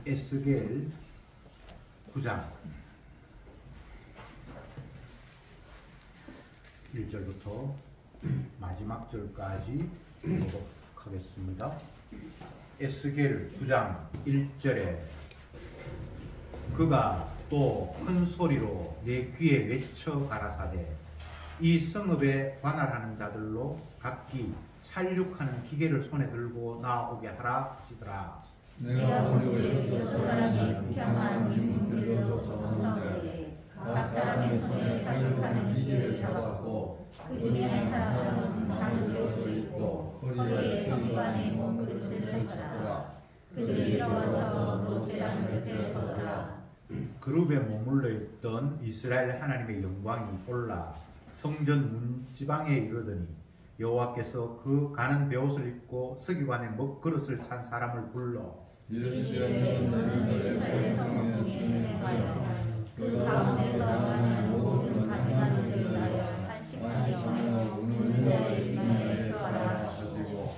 에스겔 9장 1절부터 마지막 절까지 보도록 하겠습니다. 에스겔 9장 1절에 그가 또 큰 소리로 내 귀에 외쳐 가라사대 이 성읍에 관할하는 자들로 각기 살육하는 기계를 손에 들고 나오게 하라 하시더라. 내가 보리오리 저 사람이 평안 인문들로 정자에 각 사람의 손에 살육하는 기계를 잡았고 그 중에 한 사람은 가죽 옷을 입고 허리에 성관의 몸그릇을 쳤더라. 그들이 일어나서 노제단 곁에 서더라. 그룹에 머물러 있던 이스라엘 하나님의 영광이 올라 성전 문지방에 이르더니 여호와께서 그 가는 베옷을 입고 서기관의 먹그릇을 찬 사람을 불러 이르시되 너는 이스라엘 성읍 중에 진행하여 그 가운데서 나는 모든 가증한 일을 위하여 탄식하시며 웃는 자의 비난에 표하라 하시고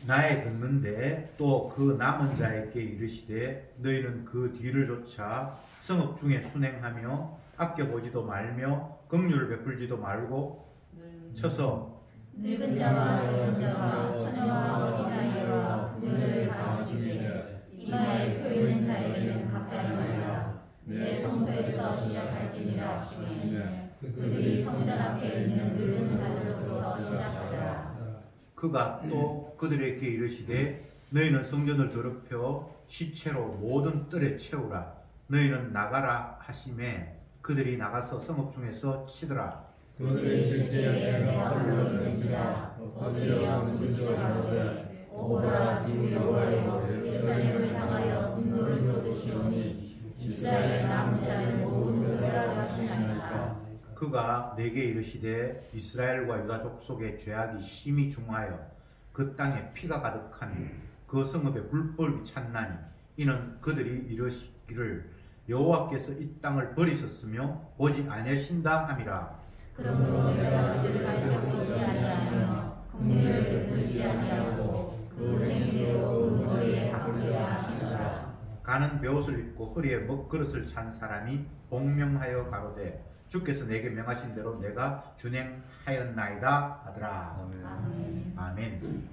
나에 듣는데 또 그 남은 자에게 이르시되 너희는 그 뒤를 쫓아 성읍 중에 순행하며 아껴보지도 말며 긍휼을 베풀지도 말고 쳐서 늙은 자와 젊은 자와 처녀와 어린아이와 그들을 다 죽이되 이마에 펴있는 자에게는 가까이 말라. 내 성소에서 시작할지니라 하시매 그들이 성전 앞에 있는 늙은 자들로부터 시작하더라. 그가 또 그들에게 이르시되 너희는 성전을 더럽혀 시체로 모든 뜰에 채우라. 너희는 나가라 하시매 그들이 나가서 성읍 중에서 치더라. 그들이 칠 때에 내가 불러있는지라 엎드려 누구지도 가로되 오라 주 여호와여 예루살렘을 향하여 분노를 쏟으시오니 이스라엘 남은 자를 모두 멸하라 하시나이까. 그가 내게 이르시되 이스라엘과 유다 족속의 죄악이 심히 중하여 그 땅에 피가 가득하니 그 성읍에 불법이 찼나니 이는 그들이 이르시기를 여호와께서 이 땅을 버리셨으며 보지 아니하신다 함이라. 그러므로 내가 그들을 알려보지 아니하며 긍휼을 베풀지 아니하고 그 행위대로 그 머리에 갚으려 하시더라. 가는 베옷을 입고 허리에 먹그릇을 찬 사람이 복명하여 가로되 주께서 내게 명하신 대로 내가 준행하였나이다 하더라. 아멘. 아멘.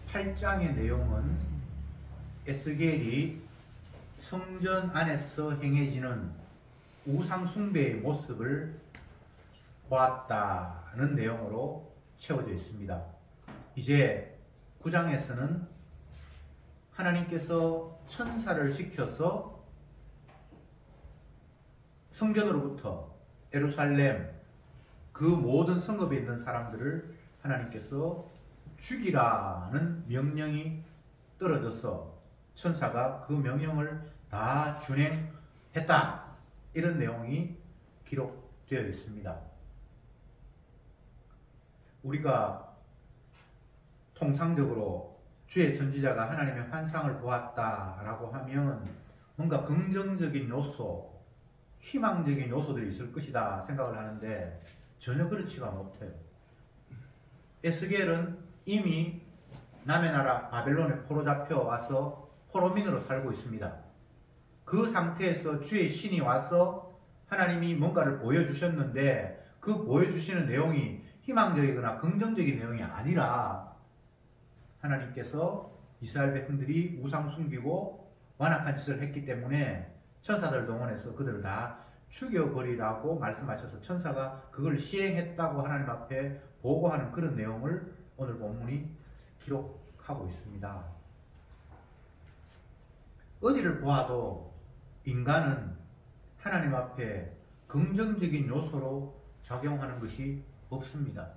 8장의 내용은 에스겔이 성전 안에서 행해지는 우상 숭배의 모습을 보았다는 내용으로 채워져 있습니다. 이제 9장에서는 하나님께서 천사를 시켜서 성전으로부터 예루살렘 그 모든 성읍에 있는 사람들을 하나님께서 죽이라는 명령이 떨어져서 천사가 그 명령을 다 준행했다. 이런 내용이 기록되어 있습니다. 우리가 통상적으로 주의 선지자가 하나님의 환상을 보았다라고 하면 뭔가 긍정적인 요소, 희망적인 요소들이 있을 것이다 생각을 하는데 전혀 그렇지가 못해요. 에스겔은 이미 남의 나라 바벨론에 포로 잡혀 와서 포로민으로 살고 있습니다. 그 상태에서 주의 신이 와서 하나님이 뭔가를 보여주셨는데 그 보여주시는 내용이 희망적이거나 긍정적인 내용이 아니라 하나님께서 이스라엘 백성들이 우상 숨기고 완악한 짓을 했기 때문에 천사들 동원해서 그들을 다 죽여버리라고 말씀하셔서 천사가 그걸 시행했다고 하나님 앞에 보고하는 그런 내용을 오늘 본문이 기록하고 있습니다. 어디를 보아도 인간은 하나님 앞에 긍정적인 요소로 작용하는 것이 없습니다.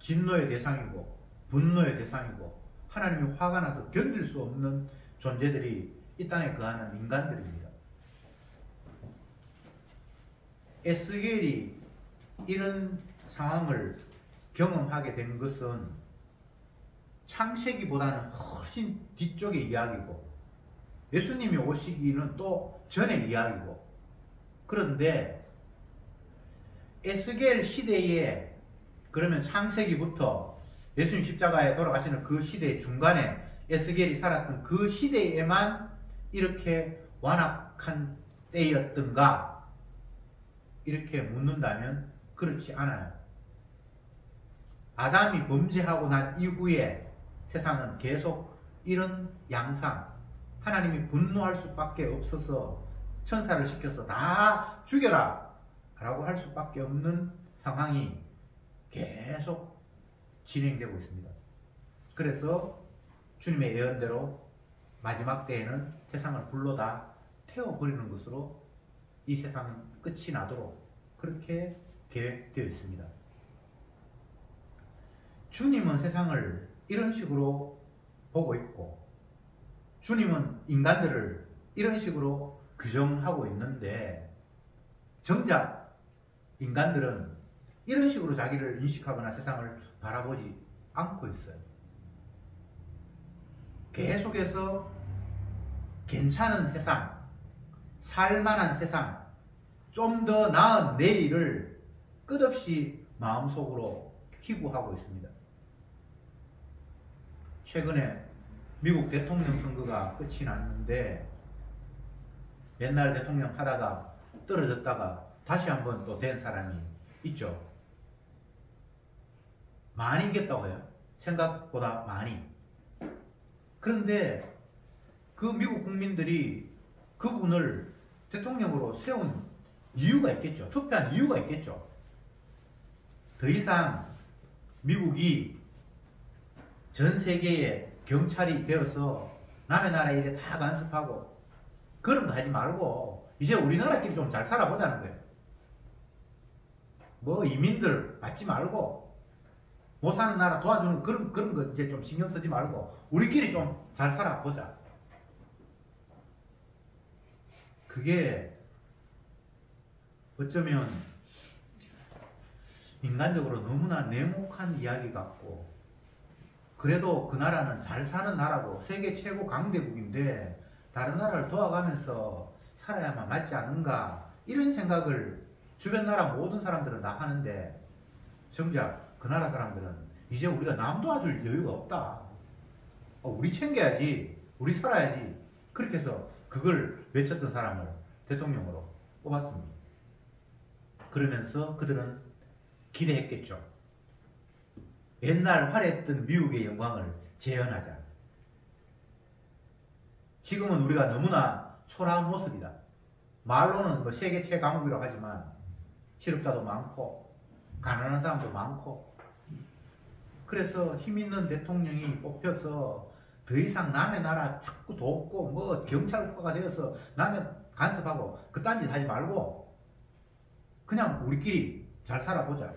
진노의 대상이고 분노의 대상이고 하나님이 화가 나서 견딜 수 없는 존재들이 이 땅에 거하는 인간들입니다. 에스겔이 이런 상황을 경험하게 된 것은 창세기보다는 훨씬 뒤쪽의 이야기고 예수님이 오시기는 또 전의 이야기고 그런데 에스겔 시대에 그러면 창세기부터 예수님 십자가에 돌아가시는 그 시대의 중간에 에스겔이 살았던 그 시대에만 이렇게 완악한 때였던가? 이렇게 묻는다면 그렇지 않아요. 아담이 범죄하고 난 이후에 세상은 계속 이런 양상, 하나님이 분노할 수밖에 없어서 천사를 시켜서 다 죽여라 라고 할 수밖에 없는 상황이 계속 진행되고 있습니다. 그래서 주님의 예언대로 마지막 때에는 세상을 불로 다 태워버리는 것으로 이 세상은 끝이 나도록 그렇게 계획되어 있습니다. 주님은 세상을 이런 식으로 보고 있고 주님은 인간들을 이런 식으로 규정하고 있는데 정작 인간들은 이런 식으로 자기를 인식하거나 세상을 바라보지 않고 있어요. 계속해서 괜찮은 세상, 살만한 세상, 좀 더 나은 내일을 끝없이 마음속으로 희구하고 있습니다. 최근에 미국 대통령 선거가 끝이 났는데 옛날 대통령 하다가 떨어졌다가 다시 한번 또 된 사람이 있죠. 많이 이겼다고 해요. 생각보다 많이. 그런데 그 미국 국민들이 그분을 대통령으로 세운 이유가 있겠죠. 투표한 이유가 있겠죠. 더 이상 미국이 전 세계의 경찰이 되어서 남의 나라 일에 다 간섭하고 그런 거 하지 말고 이제 우리나라끼리 좀 잘 살아보자는 거예요. 뭐 이민들 받지 말고 못 사는 나라 도와주는 그런 거 이제 좀 신경 쓰지 말고 우리끼리 좀 잘 살아보자. 그게 어쩌면 인간적으로 너무나 냉혹한 이야기 같고 그래도 그 나라는 잘 사는 나라고 세계 최고 강대국인데 다른 나라를 도와가면서 살아야만 맞지 않은가 이런 생각을 주변 나라 모든 사람들은 다 하는데 정작 그 나라 사람들은 이제 우리가 남 도와줄 여유가 없다. 우리 챙겨야지. 우리 살아야지. 그렇게 해서 그걸 외쳤던 사람을 대통령으로 뽑았습니다. 그러면서 그들은 기대했겠죠. 옛날 화려했던 미국의 영광을 재현하자. 지금은 우리가 너무나 초라한 모습이다. 말로는 뭐 세계 최강국이라고 하지만 실업자도 많고 가난한 사람도 많고 그래서 힘있는 대통령이 뽑혀서 더 이상 남의 나라 자꾸 돕고 뭐 경찰국가가 되어서 남의 간섭하고 그딴 짓 하지 말고 그냥 우리끼리 잘 살아보자.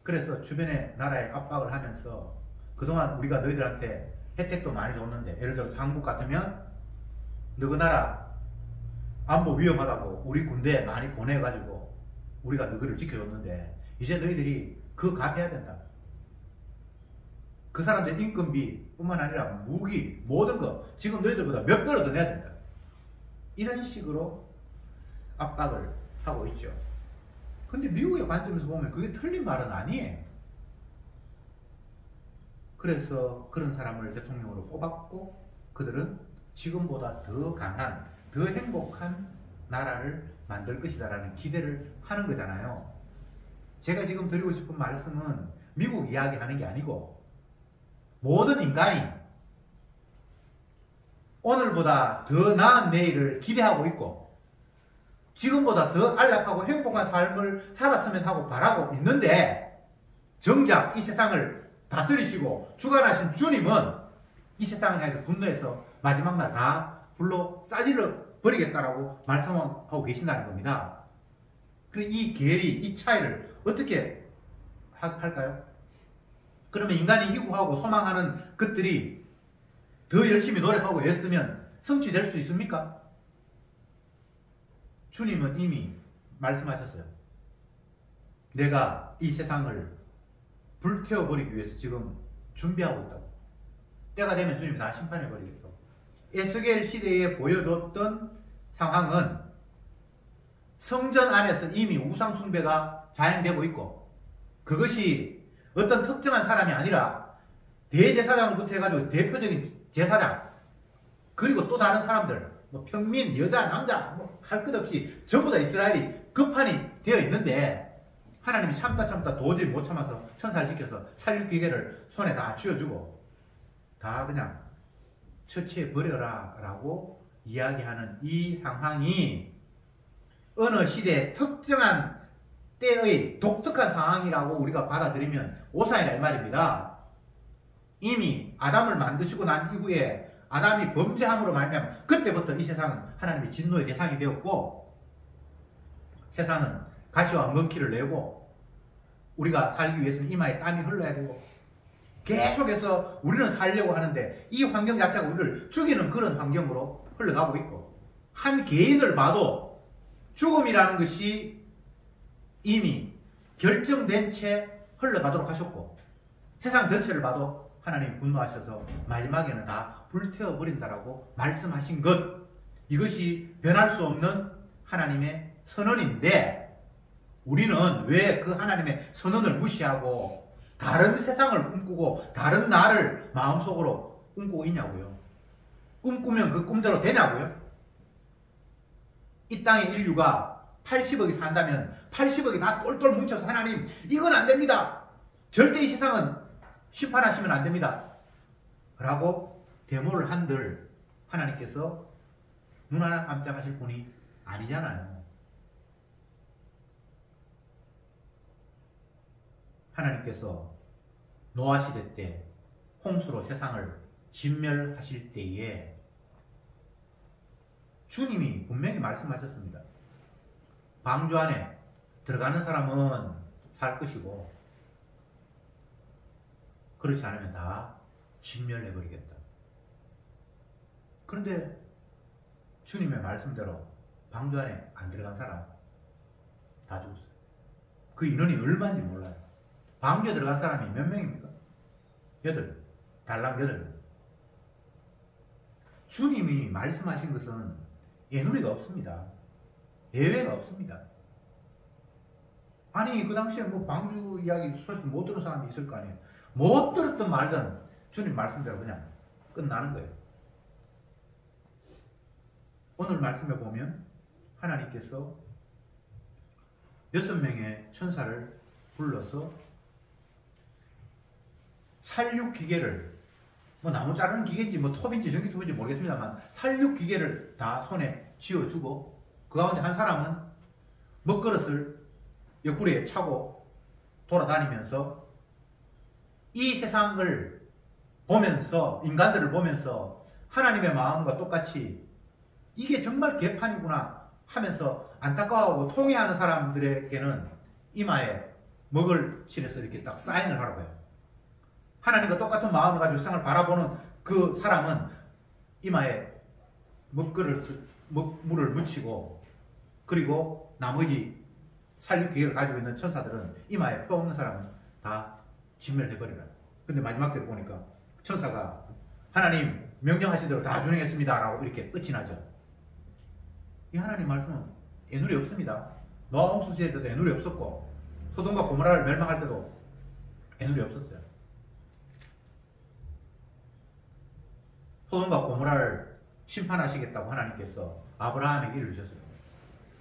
그래서 주변의 나라에 압박을 하면서 그동안 우리가 너희들한테 혜택도 많이 줬는데 예를 들어서 한국 같으면 너 그 나라 안보 위험하다고 우리 군대 많이 보내가지고 우리가 너희를 지켜줬는데 이제 너희들이 그거 갚아야 된다. 그 사람들 인건비 뿐만 아니라 무기 모든 거 지금 너희들보다 몇 배로 더 내야 된다. 이런 식으로 압박을 하고 있죠. 근데 미국의 관점에서 보면 그게 틀린 말은 아니에요. 그래서 그런 사람을 대통령으로 뽑았고 그들은 지금보다 더 강한, 더 행복한 나라를 만들 것이다라는 기대를 하는 거잖아요. 제가 지금 드리고 싶은 말씀은 미국 이야기하는 게 아니고 모든 인간이 오늘보다 더 나은 내일을 기대하고 있고 지금보다 더 안락하고 행복한 삶을 살았으면 하고 바라고 있는데 정작 이 세상을 다스리시고 주관하신 주님은 이 세상을 향해서 분노해서 마지막 날 다 불로 싸질러 버리겠다라고 말씀하고 계신다는 겁니다. 그럼 이 괴리, 이 차이를 어떻게 할까요? 그러면 인간이 희구하고 소망하는 것들이 더 열심히 노력하고 애쓰면 성취될 수 있습니까? 주님은 이미 말씀하셨어요. 내가 이 세상을 불태워버리기 위해서 지금 준비하고 있다고. 때가 되면 주님이 다 심판해버리겠다고. 에스겔 시대에 보여줬던 상황은 성전 안에서 이미 우상 숭배가 자행되고 있고 그것이 어떤 특정한 사람이 아니라 대제사장부터 해가지고 대표적인 제사장, 그리고 또 다른 사람들, 뭐 평민, 여자, 남자, 뭐 할 것 없이 전부 다 이스라엘이 급판이 되어 있는데 하나님이 참다 도저히 못 참아서 천사를 시켜서 살육기계를 손에 다 쥐어주고 다 그냥 처치해 버려라 라고 이야기하는 이 상황이 어느 시대의 특정한 때의 독특한 상황이라고 우리가 받아들이면 오산이라 이 말입니다. 이미 아담을 만드시고 난 이후에 아담이 범죄함으로 말미암아 그때부터 이 세상은 하나님의 진노의 대상이 되었고 세상은 가시와 먹기를 내고 우리가 살기 위해서는 이마에 땀이 흘러야 되고 계속해서 우리는 살려고 하는데 이 환경 자체가 우리를 죽이는 그런 환경으로 흘러가고 있고 한 개인을 봐도 죽음이라는 것이 이미 결정된 채 흘러가도록 하셨고 세상 전체를 봐도 하나님이 분노하셔서 마지막에는 다 불태워버린다라고 말씀하신 것, 이것이 변할 수 없는 하나님의 선언인데 우리는 왜 그 하나님의 선언을 무시하고 다른 세상을 꿈꾸고 다른 나를 마음속으로 꿈꾸고 있냐고요. 꿈꾸면 그 꿈대로 되냐고요. 이 땅의 인류가 80억이 산다면 80억이 다 똘똘 뭉쳐서 하나님 이건 안 됩니다. 절대 이 세상은 심판하시면 안 됩니다. 라고 데모를 한들 하나님께서 눈 하나 깜짝하실 분이 아니잖아요. 하나님께서 노아 시대 때 홍수로 세상을 진멸하실 때에 주님이 분명히 말씀하셨습니다. 방주 안에 들어가는 사람은 살 것이고 그렇지 않으면 다 진멸해버리겠다. 그런데 주님의 말씀대로 방주 안에 안 들어간 사람 다 죽었어요. 그 인원이 얼마인지 몰라요. 방주에 들어간 사람이 몇 명입니까? 8, 달랑 8명. 주님이 말씀하신 것은 예누리가 없습니다. 예외가 없습니다. 아니 그 당시에 뭐 방주 이야기 소식 못 들은 사람이 있을 거 아니에요. 못 들었든 말든 주님 말씀대로 그냥 끝나는 거예요. 오늘 말씀에 보면 하나님께서 6명의 천사를 불러서 살육 기계를 뭐 나무 자르는 기계인지 뭐 톱인지 전기톱인지 모르겠습니다만 살육 기계를 다 손에 쥐어주고 그 가운데 한 사람은 먹그릇을 옆구리에 차고 돌아다니면서 이 세상을 보면서 인간들을 보면서 하나님의 마음과 똑같이 이게 정말 개판이구나 하면서 안타까워하고 통회하는 사람들에게는 이마에 먹을 칠해서 이렇게 딱 사인을 하라고 해요. 하나님과 똑같은 마음을 가지고 세상을 바라보는 그 사람은 이마에 물을 묻히고 그리고 나머지 살육기계를 가지고 있는 천사들은 이마에 뼈 없는 사람은 다 진멸해버리라. 근데 마지막 때 보니까 천사가 하나님 명령하신 대로 다 준행했습니다 라고 이렇게 끝이 나죠. 이 하나님 말씀은 애누리 없습니다. 노아 홍수 시대 때도 애누리 없었고 소돔과 고모라를 멸망할 때도 애누리 없었어요. 소돔과 고모라를 심판하시겠다고 하나님께서 아브라함에게 일을 주셨어요.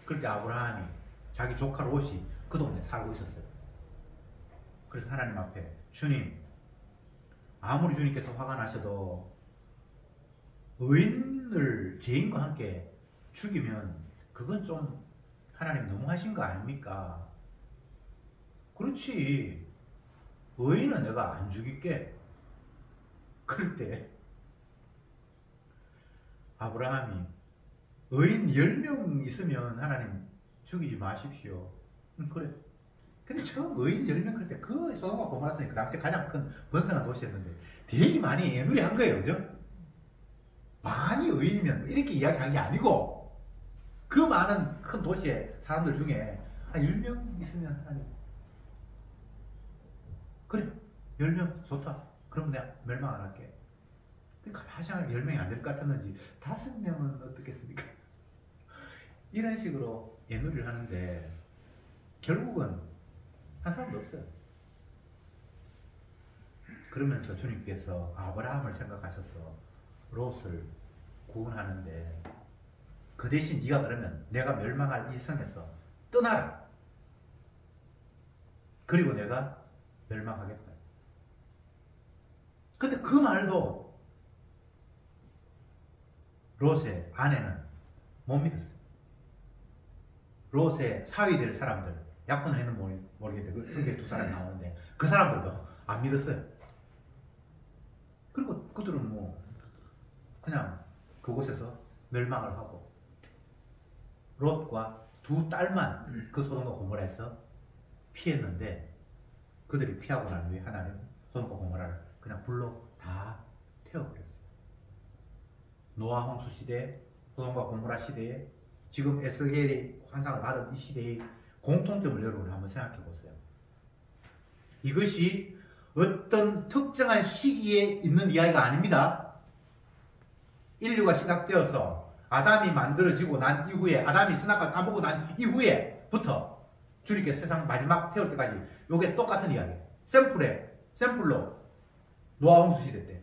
그럴 때 아브라함이 자기 조카 롯이 그 동네에 살고 있었어요. 그래서 하나님 앞에 주님, 아무리 주님께서 화가 나셔도 의인을 죄인과 함께 죽이면 그건 좀 하나님 너무하신 거 아닙니까? 그렇지. 의인은 내가 안 죽일게. 그럴 때 아브라함이 의인 10명 있으면 하나님 죽이지 마십시오. 그래. 근데 처음 의인 10명 그럴 때 그 소돔과 고모라성이 그 당시 가장 큰 번성한 도시였는데 되게 많이 애누리한 거예요. 그죠? 많이 의인이면 이렇게 이야기한 게 아니고 그 많은 큰 도시의 사람들 중에 한 10명 있으면 하나님 그래 10명 좋다. 그럼 내가 멸망 안 할게. 가만히 생각하면 10명이 안 될 것 같았는지 5명은 어떻겠습니까? 이런 식으로 예누리를 하는데 결국은 한 사람도 없어요. 그러면서 주님께서 아브라함을 생각하셔서 롯을 구원하는데, 그 대신 네가 그러면 내가 멸망할 이 성에서 떠나라. 그리고 내가 멸망하겠다. 근데 그 말도 롯의 아내는 못 믿었어요. 롯의 사위 될 사람들, 약혼을 했는 모르겠는데 성경에 두 사람이 나오는데 그 사람들도 안 믿었어요. 그리고 그들은 뭐 그냥 그곳에서 멸망을 하고, 롯과 두 딸만 그 소돔과 고모라에서 피했는데, 그들이 피하고 난 후에 하나님 소돔과 고모라를 그냥 불로 다 태워버렸어요. 노아 홍수 시대, 소돔과 고모라 시대에, 지금 에스겔이 환상을 받은 이 시대의 공통점을 여러분 한번 생각해 보세요. 이것이 어떤 특정한 시기에 있는 이야기가 아닙니다. 인류가 시작되어서 아담이 만들어지고 난 이후에, 아담이 선악과를 따먹고 난 이후에부터 주님께서 세상 마지막 태울 때까지 요게 똑같은 이야기. 샘플로 노아 홍수 시대 때,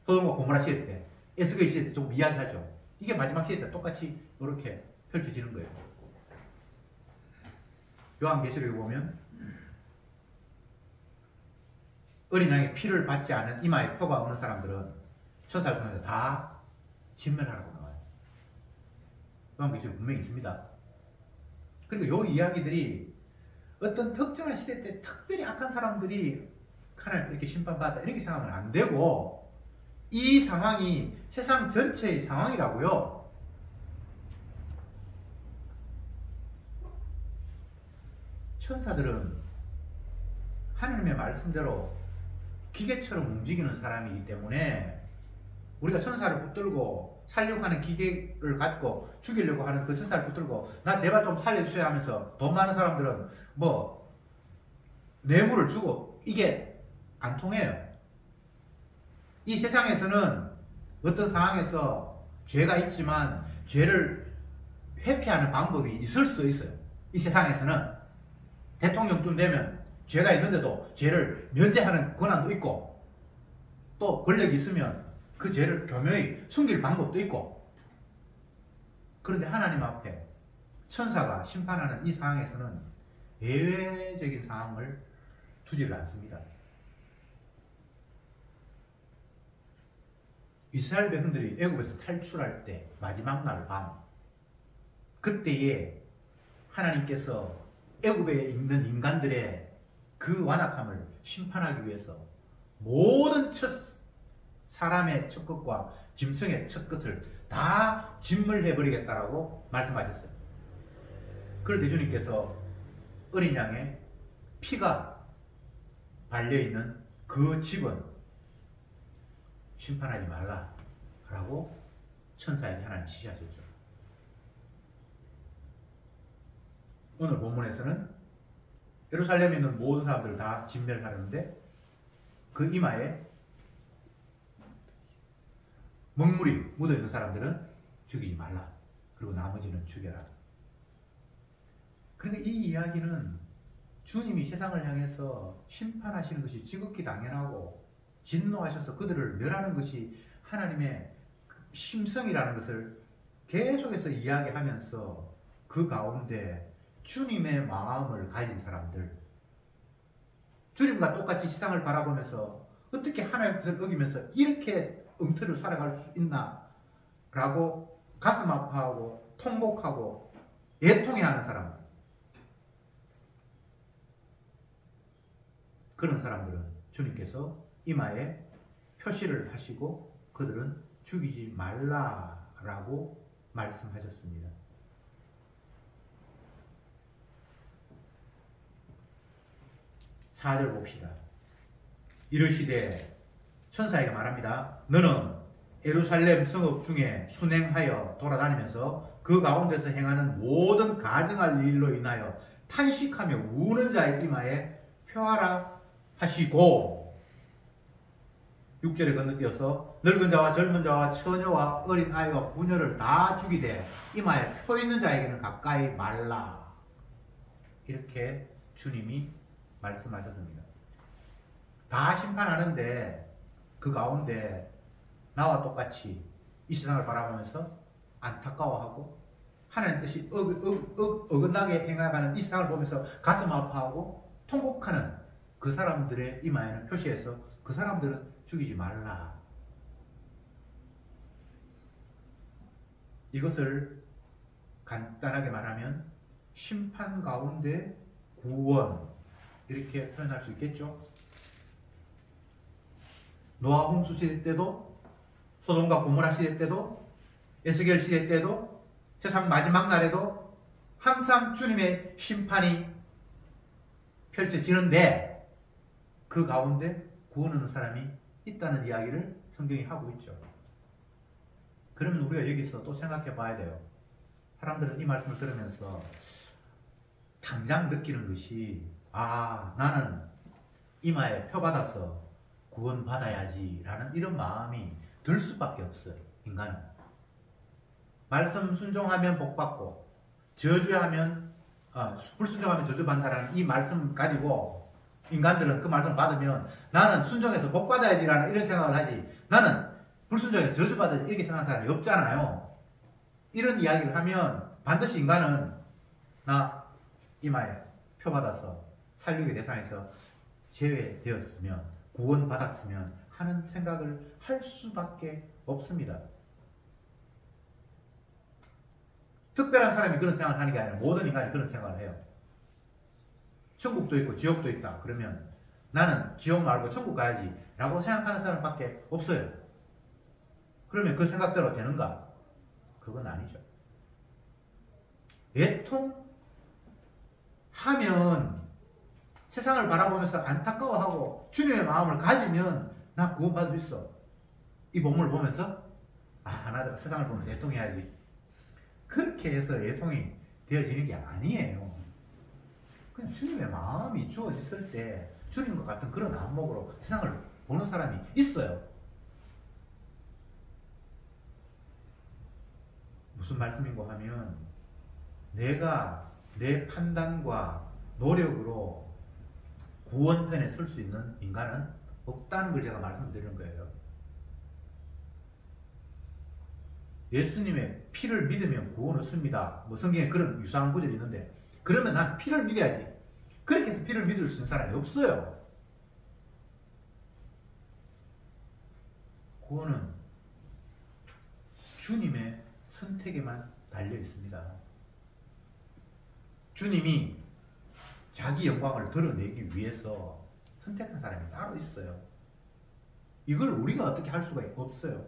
소돔과 고모라 시대 때, 에스겔 시대 때 조금 이야기하죠. 이게 마지막 시대 때 똑같이 이렇게 펼쳐지는 거예요. 요한계시록에 보면 어린 양의 피를 받지 않은 이마에 표가 없는 사람들은 천사를 통해서 다 진멸하라고 나와요. 요한계시록에 분명히 있습니다. 그리고 이 이야기들이 어떤 특정한 시대 때 특별히 악한 사람들이 하나님 이렇게 심판받았다 이렇게 생각하면 안 되고, 이 상황이 세상 전체의 상황이라고요. 천사들은 하나님의 말씀대로 기계처럼 움직이는 사람이기 때문에, 우리가 천사를 붙들고 살려고 하는 기계를 갖고 죽이려고 하는 그 천사를 붙들고 나 제발 좀 살려주세요 하면서 돈 많은 사람들은 뭐 뇌물을 주고 이게 안 통해요. 이 세상에서는 어떤 상황에서 죄가 있지만 죄를 회피하는 방법이 있을 수 있어요. 이 세상에서는 대통령쯤 되면 죄가 있는데도 죄를 면제하는 권한도 있고, 또 권력이 있으면 그 죄를 교묘히 숨길 방법도 있고. 그런데 하나님 앞에 천사가 심판하는 이 상황에서는 예외적인 상황을 두지를 않습니다. 이스라엘 백성들이 애굽에서 탈출할 때 마지막 날 밤, 그때에 하나님께서 애굽에 있는 인간들의 그 완악함을 심판하기 위해서 모든 사람의 첫 끝과 짐승의 첫 끝을 다 진멸해버리겠다라고 말씀하셨어요. 그런데 주님께서 어린 양의 피가 발려있는 그 집은 심판하지 말라라고 천사에게 하나님 지시하셨죠. 오늘 본문에서는 예루살렘에 있는 모든 사람들을 다 진멸하려는데, 그 이마에 먹물이 묻어있는 사람들은 죽이지 말라. 그리고 나머지는 죽여라. 그러니까 이 이야기는 주님이 세상을 향해서 심판하시는 것이 지극히 당연하고, 진노하셔서 그들을 멸하는 것이 하나님의 심성이라는 것을 계속해서 이야기하면서, 그 가운데 주님의 마음을 가진 사람들, 주님과 똑같이 세상을 바라보면서 어떻게 하나님의 뜻을 어기면서 이렇게 엉터리로 살아갈 수 있나 라고 가슴 아파하고 통곡하고 애통해하는 사람들, 그런 사람들은 주님께서 이마에 표시를 하시고 그들은 죽이지 말라라고 말씀하셨습니다. 4절 봅시다. 이르시되 천사에게 말합니다. 너는 예루살렘 성읍 중에 순행하여 돌아다니면서 그 가운데서 행하는 모든 가증할 일로 인하여 탄식하며 우는 자의 이마에 표하라 하시고, 6절에 건너뛰어서 늙은 자와 젊은 자와 처녀와 어린 아이와 부녀를 다 죽이되 이마에 표 있는 자에게는 가까이 말라. 이렇게 주님이 말씀하셨습니다. 다 심판하는데 그 가운데 나와 똑같이 이 세상을 바라보면서 안타까워하고 하나님 뜻이 어긋나게 행해가는 이 세상을 보면서 가슴 아파하고 통곡하는 그 사람들의 이마에는 표시해서 그 사람들은 죽이지 말라. 이것을 간단하게 말하면 심판 가운데 구원, 이렇게 표현할 수 있겠죠. 노아 홍수 시대 때도, 소돔과 고모라 시대 때도, 에스겔 시대 때도, 세상 마지막 날에도 항상 주님의 심판이 펼쳐지는데 그 가운데 구원하는 사람이 있다는 이야기를 성경이 하고 있죠. 그러면 우리가 여기서 또 생각해 봐야 돼요. 사람들은 이 말씀을 들으면서 당장 느끼는 것이, 아, 나는 이마에 표 받아서 구원받아야지 라는 이런 마음이 들 수밖에 없어요. 인간은 말씀 순종하면 복받고 저주하면 불순종하면 저주받는다라는 이 말씀 가지고 인간들은 그 말씀 받으면 나는 순종해서 복받아야지 라는 이런 생각을 하지, 나는 불순종해서 저주받아야지 이렇게 생각하는 사람이 없잖아요. 이런 이야기를 하면 반드시 인간은 나 이마에 표 받아서 살육의 대상에서 제외되었으면, 구원받았으면 하는 생각을 할 수밖에 없습니다. 특별한 사람이 그런 생각을 하는 게 아니라 모든 인간이 그런 생각을 해요. 천국도 있고 지옥도 있다. 그러면 나는 지옥 말고 천국 가야지 라고 생각하는 사람밖에 없어요. 그러면 그 생각대로 되는가? 그건 아니죠. 애통하면, 세상을 바라보면서 안타까워하고 주님의 마음을 가지면 나 구원받을 수 있어. 이 본문을 보면서 나도 세상을 보면서 애통해야지. 그렇게 해서 애통이 되어지는 게 아니에요. 그냥 주님의 마음이 주어졌을 때 주님과 같은 그런 안목으로 세상을 보는 사람이 있어요. 무슨 말씀인고 하면, 내가 내 판단과 노력으로 구원편에 설 수 있는 인간은 없다는 걸 제가 말씀드리는 거예요. 예수님의 피를 믿으면 구원 얻습니다. 성경에 그런 유사한 구절이 있는데, 그러면 난 피를 믿어야지. 그렇게 해서 피를 믿을 수 있는 사람이 없어요. 구원은 주님의 선택에만 달려 있습니다. 주님이 자기 영광을 드러내기 위해서 선택한 사람이 따로 있어요. 이걸 우리가 어떻게 할 수가 없어요.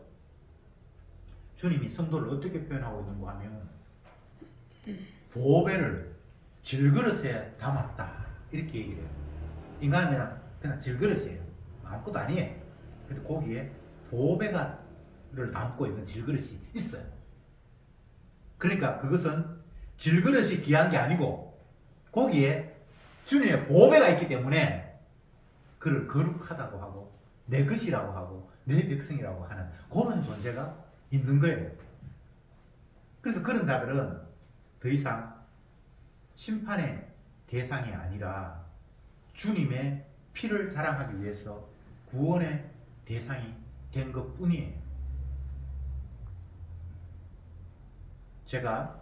주님이 성도를 어떻게 표현하고 있는가 하면, 보배를 질그릇에 담았다 이렇게 얘기를 해요. 인간은 그냥 질그릇이에요. 아무것도 아니에요. 근데 거기에 보배를 담고 있는 질그릇이 있어요. 그러니까 그것은 질그릇이 귀한 게 아니고 거기에 주님의 보배가 있기 때문에 그를 거룩하다고 하고 내 것이라고 하고 내 백성이라고 하는 그런 존재가 있는 거예요. 그래서 그런 자들은 더 이상 심판의 대상이 아니라 주님의 피를 자랑하기 위해서 구원의 대상이 된 것뿐이에요. 제가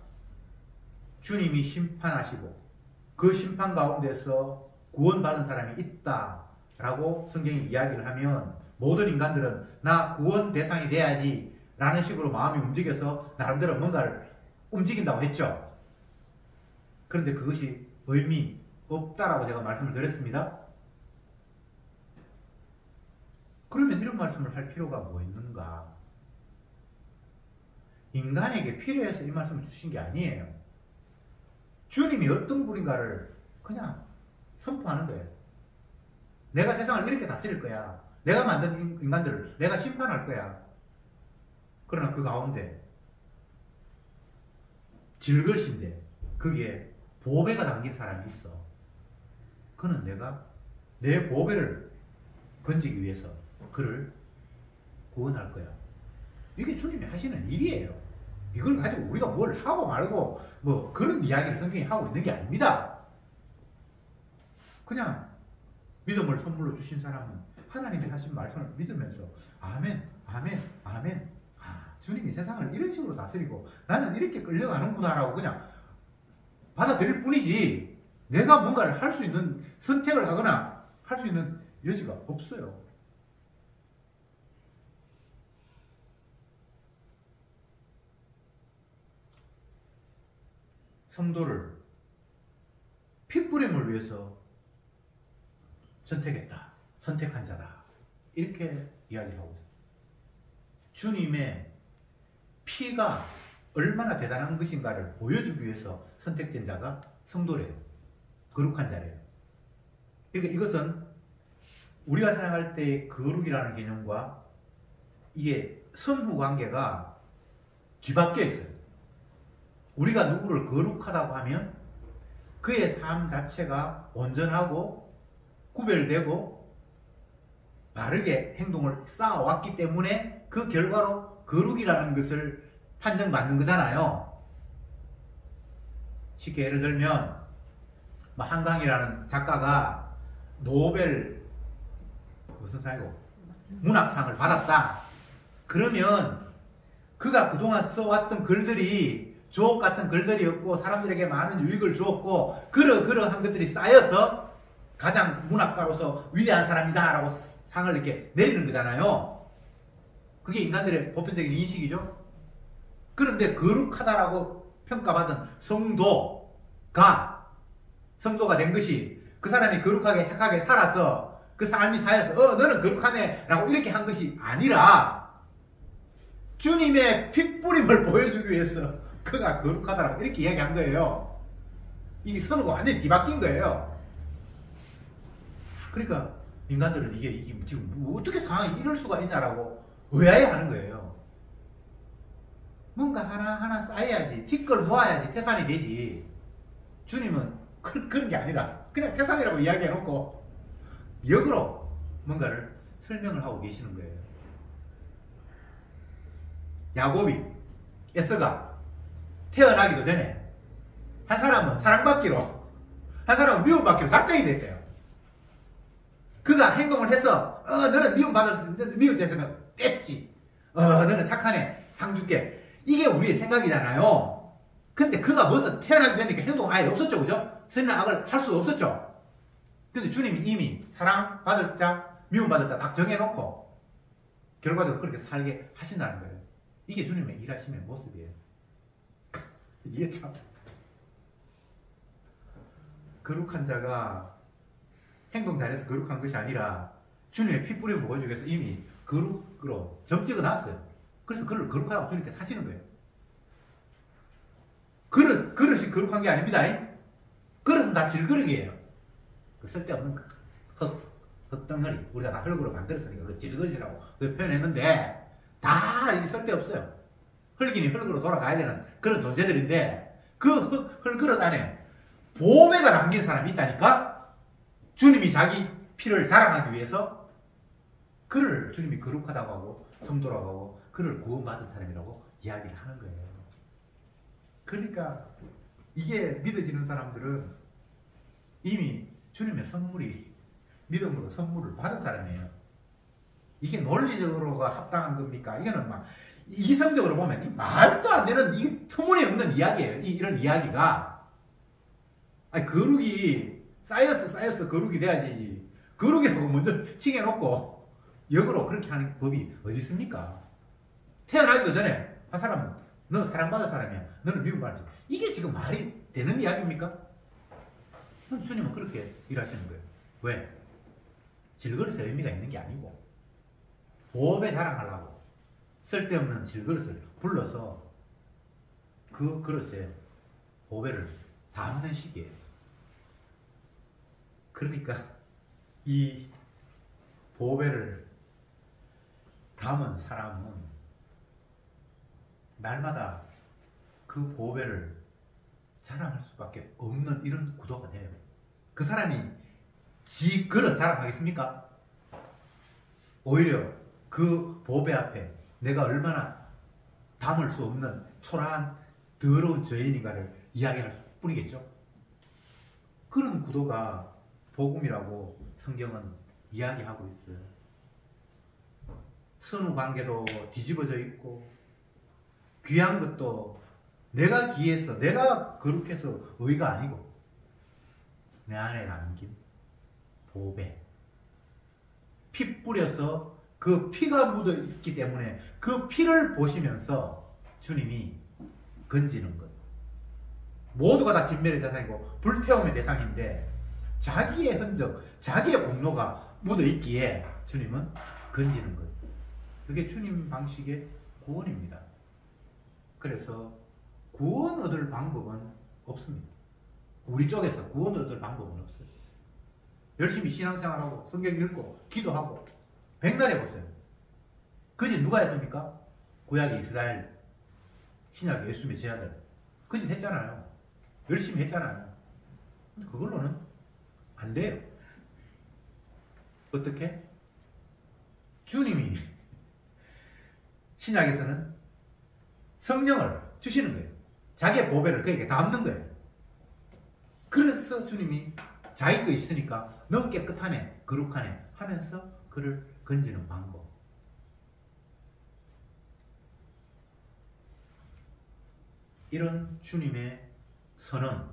주님이 심판하시고 그 심판 가운데서 구원받은 사람이 있다라고 성경이 이야기를 하면, 모든 인간들은 나 구원 대상이 돼야지 라는 식으로 마음이 움직여서 나름대로 뭔가를 움직인다고 했죠. 그런데 그것이 의미 없다라고 제가 말씀을 드렸습니다. 그러면 이런 말씀을 할 필요가 뭐 있는가? 인간에게 필요해서 이 말씀을 주신 게 아니에요. 주님이 어떤 분인가를 그냥 선포하는 거예요. 내가 세상을 이렇게 다스릴 거야. 내가 만든 인간들을 내가 심판할 거야. 그러나 그 가운데 질것인데 거기에 보배가 담긴 사람이 있어. 그는 내가 내 보배를 건지기 위해서 그를 구원할 거야. 이게 주님이 하시는 일이에요. 이걸 가지고 우리가 뭘 하고 말고 뭐 그런 이야기를 성경이 하고 있는 게 아닙니다. 그냥 믿음을 선물로 주신 사람은 하나님이 하신 말씀을 믿으면서 아멘, 아멘, 아멘. 아, 주님이 세상을 이런 식으로 다스리고 나는 이렇게 끌려가는구나라고 그냥 받아들일 뿐이지 내가 뭔가를 할 수 있는 선택을 하거나 할 수 있는 여지가 없어요. 성도를 핏부림을 위해서 선택했다. 선택한 자다. 이렇게 이야기하고 있습니다. 주님의 피가 얼마나 대단한 것인가를 보여주기 위해서 선택된 자가 성도래요. 거룩한 자래요. 그러니까 이것은 우리가 생각할 때의 거룩이라는 개념과 이게 선후 관계가 뒤바뀌어 있어요. 우리가 누구를 거룩하다고 하면 그의 삶 자체가 온전하고 구별되고 바르게 행동을 쌓아왔기 때문에 그 결과로 거룩이라는 것을 판정받는 거잖아요. 쉽게 예를 들면 한강이라는 작가가 노벨 무슨 상이고 문학상을 받았다. 그러면 그가 그동안 써왔던 글들이 주옥 같은 글들이었고 사람들에게 많은 유익을 주었고 그러한 것들이 쌓여서 가장 문학가로서 위대한 사람이다 라고 상을 이렇게 내리는 거잖아요. 그게 인간들의 보편적인 인식이죠. 그런데 거룩하다라고 평가받은 성도가 된 것이 그 사람이 거룩하게 착하게 살아서 그 삶이 쌓여서 너는 거룩하네 라고 이렇게 한 것이 아니라 주님의 핏부림을 보여주기 위해서 그가 거룩하다라고 이렇게 이야기한 거예요. 이게 선호가 완전히 뒤바뀐 거예요. 그러니까 인간들은 이게 지금 어떻게 상황이 이럴 수가 있냐라고 의아해하는 거예요. 뭔가 하나하나 쌓여야지, 티끌 모아야지 태산이 되지. 주님은 그런 게 아니라 그냥 태산이라고 이야기해놓고 역으로 뭔가를 설명을 하고 계시는 거예요. 야곱이 에서가 태어나기도 전에 한 사람은 사랑받기로 한 사람은 미움받기로 작정이 됐대요. 그가 행동을 해서 너는 미움받을 수 있는데 미움돼서는 뗐지. 너는 착하네 상 줄게. 이게 우리의 생각이잖아요. 근데 그가 벌써 태어나기 전이니까 행동 아예 없었죠. 그죠? 선이나 악을 할 수 없었죠. 근데 주님이 이미 사랑받을 자 미움받을 자 딱 정해놓고 결과적으로 그렇게 살게 하신다는 거예요. 이게 주님의 일하심의 모습이에요. 이게 참 거룩한 자가 행동 잘해서 거룩한 것이 아니라 주님의 핏부림을 보여주기 위해서 이미 거룩으로 점 찍어놨어요. 그래서 그를 거룩하다고 주님께서 하시는 거예요. 그릇이 거룩한 게 아닙니다. 그릇은 다 질그릇이에요. 그 쓸데없는 흙덩어리 우리가 다 흙으로 만들었으니까 그 질그릇이라고 표현했는데 다 쓸데없어요. 흙이니 흙으로 돌아가야 되는 그런 존재들인데 그 흙그릇 안에 보배가 남긴 사람이 있다니까. 주님이 자기 피를 자랑하기 위해서 그를 주님이 거룩하다고 하고 성도라고 하고 그를 구원받은 사람이라고 이야기를 하는 거예요. 그러니까 이게 믿어지는 사람들은 이미 주님의 선물이 믿음으로 선물을 받은 사람이에요. 이게 논리적으로가 합당한 겁니까? 이거는 막 이성적으로 보면 말도 안 되는 이게 터무니없는 이야기예요. 이런 이야기가. 아니 거룩이 쌓였어 거룩이 돼야지. 거룩이라고 먼저 칭해놓고 역으로 그렇게 하는 법이 어디 있습니까? 태어나기도 전에 한 사람은 너 사랑받을 사람이야. 너는 미움받지. 이게 지금 말이 되는 이야기입니까? 주님은 그렇게 일하시는 거예요. 왜? 질그릇에 의미가 있는 게 아니고 보배 자랑하려고 쓸데없는 질그릇을 불러서 그 그릇에 보배를 담는 식이에요. 그러니까 이 보배를 담은 사람은 날마다 그 보배를 자랑할 수밖에 없는 이런 구도가 돼요. 그 사람이 지 그릇 자랑하겠습니까? 오히려 그 보배 앞에 내가 얼마나 담을 수 없는 초라한 더러운 죄인인가를 이야기할 뿐이겠죠. 그런 구도가 복음이라고 성경은 이야기하고 있어요. 선후 관계도 뒤집어져 있고 귀한 것도 내가 귀해서 내가 거룩해서 의가 아니고 내 안에 남긴 보배 피 뿌려서 그 피가 묻어 있기 때문에 그 피를 보시면서 주님이 건지는 것. 모두가 다 진멸의 대상이고 불태움의 대상인데 자기의 흔적, 자기의 공로가 묻어 있기에 주님은 건지는 것. 그게 주님 방식의 구원입니다. 그래서 구원 얻을 방법은 없습니다. 우리 쪽에서 구원 얻을 방법은 없어요. 열심히 신앙생활하고 성경 읽고 기도하고 백날 해보세요. 그 짓 누가 했습니까? 구약의 이스라엘, 신약의 예수님의 제자들. 그 짓 했잖아요. 열심히 했잖아요. 근데 그걸로는 안 돼요. 어떻게? 주님이 신약에서는 성령을 주시는 거예요. 자기의 보배를 그에게 담는 거예요. 그래서 주님이 자기 거 있으니까 너 깨끗하네, 거룩하네 하면서 그를 건지는 방법. 이런 주님의 선언,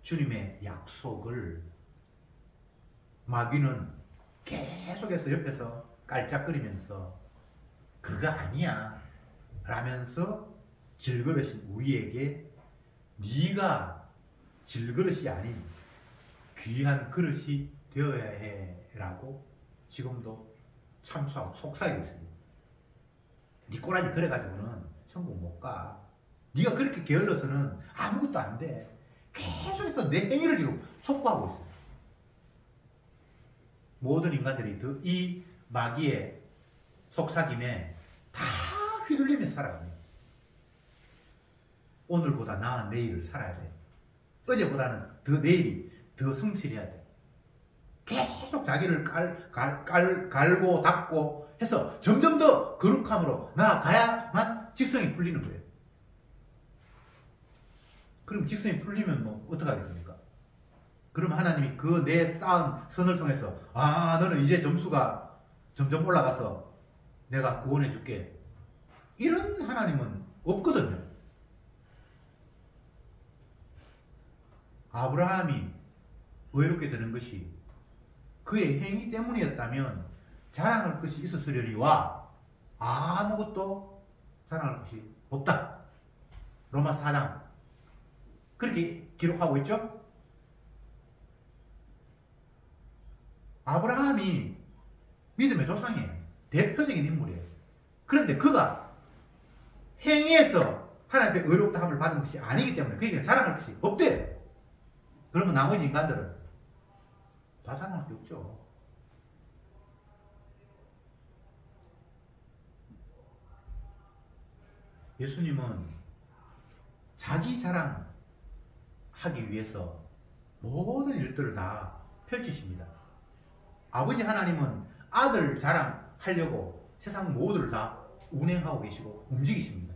주님의 약속을 마귀는 계속해서 옆에서 깔짝거리면서 그거 아니야 라면서 질그릇인 우리에게 네가 질그릇이 아닌 귀한 그릇이 되어야 해 라고 지금도 참수하고 속삭이고 있습니다. 네 꼬라지 그래가지고는 천국 못 가. 네가 그렇게 게을러서는 아무것도 안 돼. 계속해서 내 행위를 지금 촉구하고 있어요. 모든 인간들이 이 마귀의 속삭임에 다 휘둘리면서 살아갑니다. 오늘보다 나은 내일을 살아야 돼. 어제보다는 더 내일이 더 성실해야 돼. 계속 자기를 갈고 닦고 해서 점점 더 거룩함으로 나아가야만 직성이 풀리는 거예요. 그럼 직성이 풀리면 뭐 어떡하겠습니까? 그럼 하나님이 그 내 쌓은 선을 통해서 너는 이제 점수가 점점 올라가서 내가 구원해 줄게. 이런 하나님은 없거든요. 아브라함이 의롭게 되는 것이 그의 행위 때문이었다면 자랑할 것이 있었으려니와 아무것도 자랑할 것이 없다. 로마서 4장 그렇게 기록하고 있죠. 아브라함이 믿음의 조상이에요. 대표적인 인물이에요. 그런데 그가 행위에서 하나님의 의롭다함을 받은 것이 아니기 때문에 그에게 자랑할 것이 없대요. 그러면 나머지 인간들은 다 자랑할 게 없죠. 예수님은 자기 자랑하기 위해서 모든 일들을 다 펼치십니다. 아버지 하나님은 아들 자랑하려고 세상 모두를 다 운행하고 계시고 움직이십니다.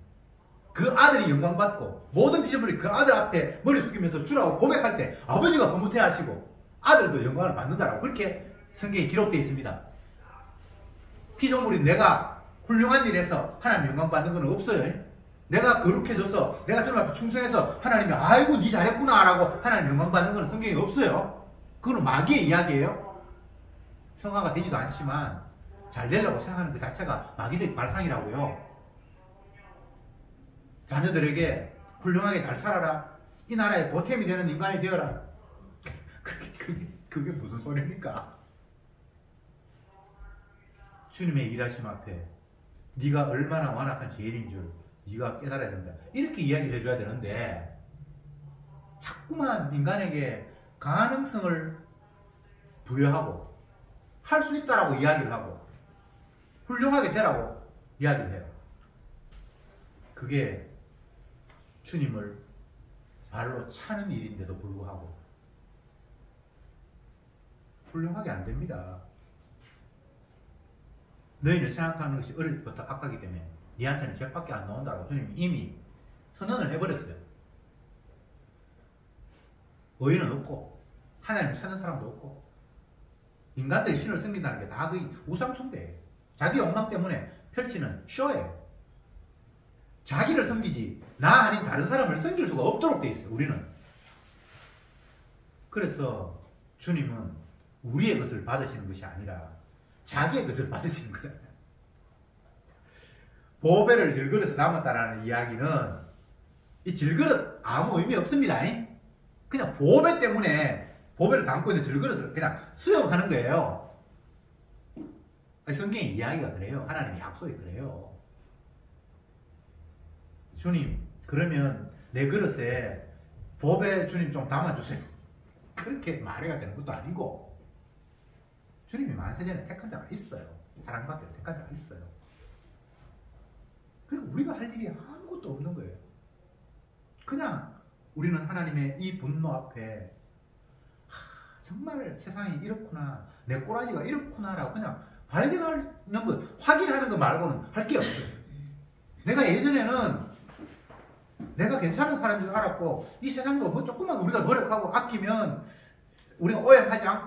그 아들이 영광받고 모든 피조물이 그 아들 앞에 머리 숙이면서 주라고 고백할 때 아버지가 흐뭇해 하시고 아들도 영광을 받는다라고 그렇게 성경에 기록되어 있습니다. 피조물이 내가 훌륭한 일에서 하나님 영광 받는 건 없어요. 내가 거룩해져서 내가 주님 앞에 충성해서 하나님이 아이고 니 잘했구나 라고 하나님 영광 받는 건 성경에 없어요. 그건 마귀의 이야기예요. 성화가 되지도 않지만 잘 되려고 생각하는 그 자체가 마귀적 발상이라고요. 자녀들에게 훌륭하게 잘 살아라. 이 나라의 보탬이 되는 인간이 되어라. 그게 무슨 소리입니까? 주님의 일하심 앞에 네가 얼마나 완악한 죄인인 줄 네가 깨달아야 된다. 이렇게 이야기를 해줘야 되는데 자꾸만 인간에게 가능성을 부여하고 할 수 있다라고 이야기를 하고 훌륭하게 되라고 이야기를 해요. 그게 주님을 발로 차는 일인데도 불구하고 훌륭하게 안 됩니다. 너희는 생각하는 것이 어릴 때부터 악하기 때문에 니한테는 죄밖에 안 나온다고 주님이 이미 선언을 해버렸어요. 의인은 없고 하나님을 찾는 사람도 없고 인간들이 신을 섬긴다는 게 다 그 우상숭배예요. 자기 욕망 때문에 펼치는 쇼예요. 자기를 섬기지 나 아닌 다른 사람을 섬길 수가 없도록 돼 있어요. 우리는. 그래서 주님은 우리의 것을 받으시는 것이 아니라 자기의 것을 받으시는 거잖아요. 보배를 질그릇에 담았다라는 이야기는 이 질그릇 아무 의미 없습니다. 그냥 보배 때문에 보배를 담고 있는 질그릇을 그냥 수용하는 거예요. 성경의 이야기가 그래요. 하나님의 약속이 그래요. 주님, 그러면 내 그릇에 보배 주님 좀 담아주세요. 그렇게 말해야 되는 것도 아니고, 주님이 만세전에 택한 자가 있어요. 사랑받기로 택한 자가 있어요. 그리고 우리가 할 일이 아무것도 없는 거예요. 그냥 우리는 하나님의 이 분노 앞에 정말 세상이 이렇구나, 내 꼬라지가 이렇구나라고 그냥 발견하는 것, 확인하는 것 말고는 할 게 없어요. 내가 예전에는 내가 괜찮은 사람인 줄 알았고, 이 세상도 뭐 조금만 우리가 노력하고 아끼면 우리가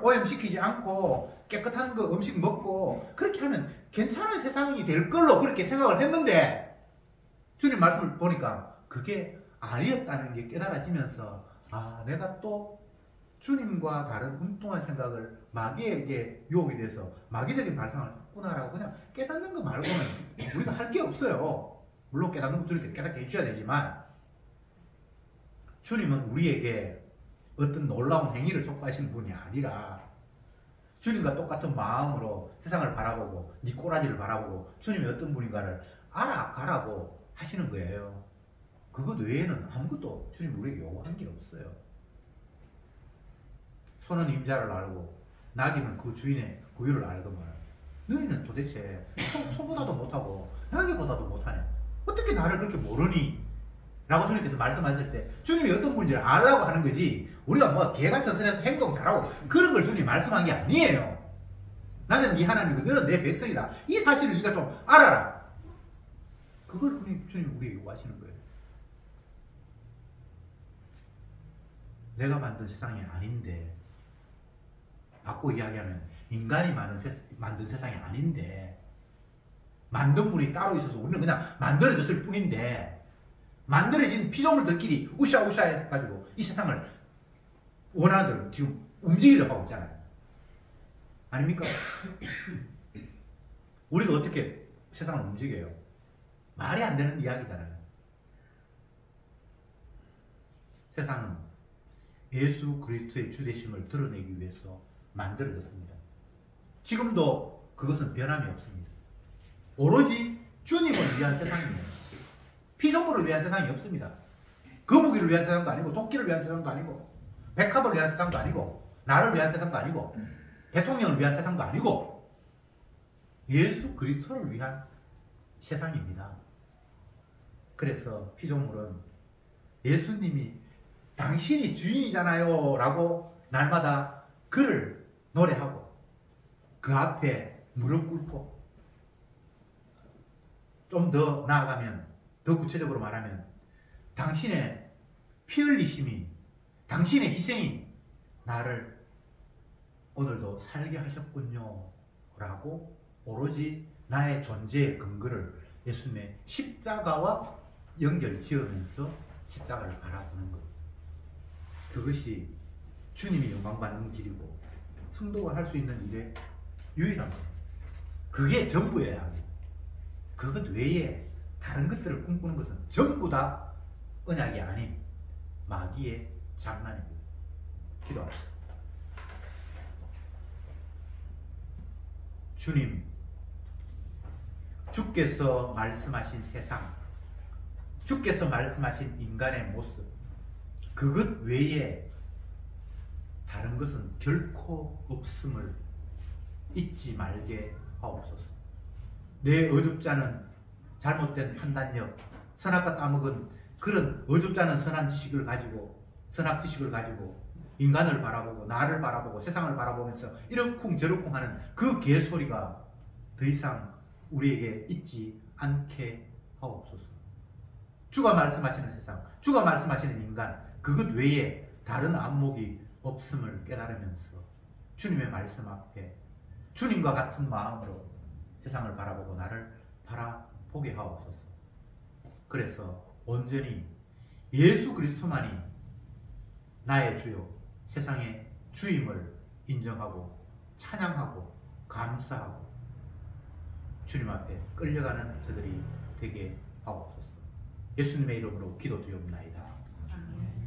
오염시키지 않고 깨끗한 거 음식 먹고 그렇게 하면 괜찮은 세상이 될 걸로 그렇게 생각을 했는데, 주님 말씀을 보니까 그게 아니었다는 게 깨달아지면서, 내가 또 주님과 다른 엉뚱한 생각을 마귀에게 유혹이 돼서 마귀적인 발상을 했구나라고 그냥 깨닫는 거 말고는 우리가 할 게 없어요. 물론 깨닫는 거 주님께 깨닫게 해주셔야 되지만, 주님은 우리에게 어떤 놀라운 행위를 촉구하시는 분이 아니라 주님과 똑같은 마음으로 세상을 바라보고 네 꼬라지를 바라보고 주님이 어떤 분인가를 알아가라고 하시는 거예요. 그것 외에는 아무것도 주님 우리에게 요구하는 게 없어요. 소는 임자를 알고 나귀는 그 주인의 고유를 알더만 너희는 도대체 소보다도 못하고 나귀보다도 못하냐? 어떻게 나를 그렇게 모르니? 라고 주님께서 말씀하실 때 주님이 어떤 분인지를 알라고 하는 거지, 우리가 뭐 개가천선해서 행동 잘하고 그런 걸 주님이 말씀한 게 아니에요. 나는 네 하나님이고 너는 내 백성이다. 이 사실을 네가 좀 알아라. 그걸 주님 우리에게 요구하시는 거예요. 내가 만든 세상이 아닌데, 바꿔 이야기하면 인간이 만든 세상이 아닌데, 만든 분이 따로 있어서 우리는 그냥 만들어졌을 뿐인데, 만들어진 피조물들끼리 우샤우샤 해가지고 이 세상을 원하는 대로 지금 움직이려고 하고 있잖아요. 아닙니까? 우리가 어떻게 세상을 움직여요? 말이 안 되는 이야기잖아요. 세상은 예수 그리스도의 주되심을 드러내기 위해서 만들어졌습니다. 지금도 그것은 변함이 없습니다. 오로지 주님을 위한 세상입니다. 피조물을 위한 세상이 없습니다. 거북이를 위한 세상도 아니고, 토끼를 위한 세상도 아니고, 백합을 위한 세상도 아니고, 나를 위한 세상도 아니고, 대통령을 위한 세상도 아니고, 예수 그리스도를 위한 세상입니다. 그래서 피조물은 예수님이 당신이 주인이잖아요 라고 날마다 그를 노래하고 그 앞에 무릎 꿇고, 좀 더 나아가면, 더 구체적으로 말하면 당신의 피 흘리심이, 당신의 희생이 나를 오늘도 살게 하셨군요 라고 오로지 나의 존재의 근거를 예수님의 십자가와 연결 지으면서 십자가를 바라보는 것, 그것이 주님이 영광받는 길이고 성도가 할 수 있는 일의 유일한 것, 그게 전부여야 합니다. 그것 외에 다른 것들을 꿈꾸는 것은 전부 다 언약이 아닌 마귀의 장난입니다. 기도합시다. 주님, 주께서 말씀하신 세상, 주께서 말씀하신 인간의 모습, 그것 외에 다른 것은 결코 없음을 잊지 말게 하옵소서. 내 어줍지 않은 잘못된 판단력, 선악과 따먹은 그런 어줍지 않은 선한 지식을 가지고, 선악 지식을 가지고 인간을 바라보고 나를 바라보고 세상을 바라보면서 이러쿵 저러쿵 하는 그 개소리가 더 이상 우리에게 있지 않게 하옵소서. 주가 말씀하시는 세상, 주가 말씀하시는 인간, 그것 외에 다른 안목이 없음을 깨달으면서 주님의 말씀 앞에 주님과 같은 마음으로 세상을 바라보고 나를 바라보게 하옵소서. 그래서 온전히 예수 그리스도만이 나의 주요 세상의 주임을 인정하고 찬양하고 감사하고 주님 앞에 끌려가는 저들이 되게 하옵소서. 예수님의 이름으로 기도드리옵나이다. 아멘.